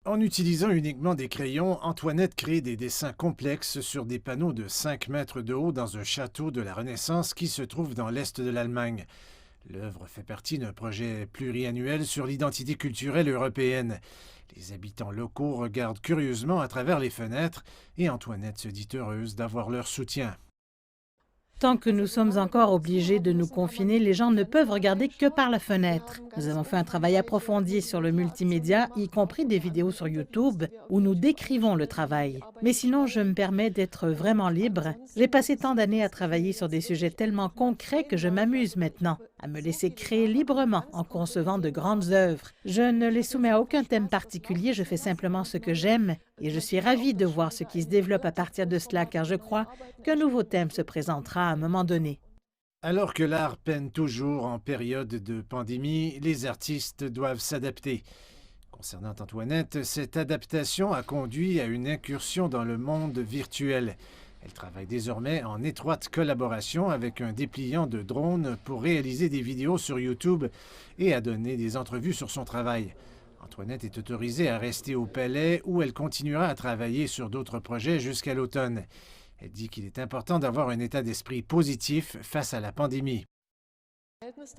En utilisant uniquement des crayons, Antoinette crée des dessins complexes sur des panneaux de 5 mètres de haut dans un château de la Renaissance qui se trouve dans l'est de l'Allemagne. L'œuvre fait partie d'un projet pluriannuel sur l'identité culturelle européenne. Les habitants locaux regardent curieusement à travers les fenêtres et Antoinette se dit heureuse d'avoir leur soutien. Tant que nous sommes encore obligés de nous confiner, les gens ne peuvent regarder que par la fenêtre. Nous avons fait un travail approfondi sur le multimédia, y compris des vidéos sur YouTube, où nous décrivons le travail. Mais sinon, je me permets d'être vraiment libre. J'ai passé tant d'années à travailler sur des sujets tellement concrets que je m'amuse maintenant à me laisser créer librement en concevant de grandes œuvres. Je ne les soumets à aucun thème particulier, je fais simplement ce que j'aime et je suis ravie de voir ce qui se développe à partir de cela car je crois qu'un nouveau thème se présentera à un moment donné. Alors que l'art peine toujours en période de pandémie, les artistes doivent s'adapter. Concernant Antoinette, cette adaptation a conduit à une incursion dans le monde virtuel. Elle travaille désormais en étroite collaboration avec un dépliant de drones pour réaliser des vidéos sur YouTube et à donner des entrevues sur son travail. Antoinette est autorisée à rester au palais où elle continuera à travailler sur d'autres projets jusqu'à l'automne. Elle dit qu'il est important d'avoir un état d'esprit positif face à la pandémie.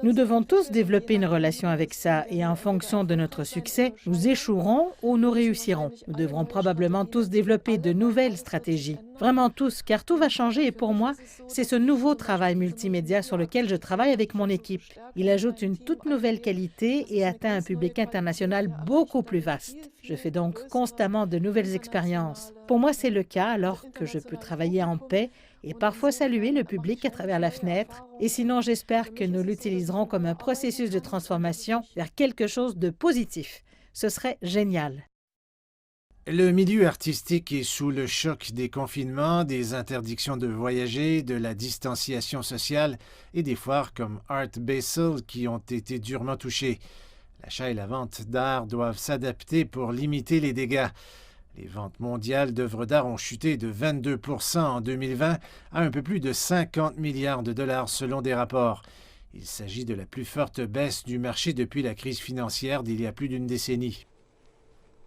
Nous devons tous développer une relation avec ça et en fonction de notre succès, nous échouerons ou nous réussirons. Nous devrons probablement tous développer de nouvelles stratégies. Vraiment tous, car tout va changer et pour moi, c'est ce nouveau travail multimédia sur lequel je travaille avec mon équipe. Il ajoute une toute nouvelle qualité et atteint un public international beaucoup plus vaste. Je fais donc constamment de nouvelles expériences. Pour moi, c'est le cas alors que je peux travailler en paix et parfois saluer le public à travers la fenêtre. Et sinon, j'espère que nous l'utiliserons comme un processus de transformation vers quelque chose de positif. Ce serait génial. Le milieu artistique est sous le choc des confinements, des interdictions de voyager, de la distanciation sociale et des foires comme Art Basel qui ont été durement touchées. L'achat et la vente d'art doivent s'adapter pour limiter les dégâts. Les ventes mondiales d'œuvres d'art ont chuté de 22 en 2020 à un peu plus de 50 milliards de dollars selon des rapports. Il s'agit de la plus forte baisse du marché depuis la crise financière d'il y a plus d'une décennie.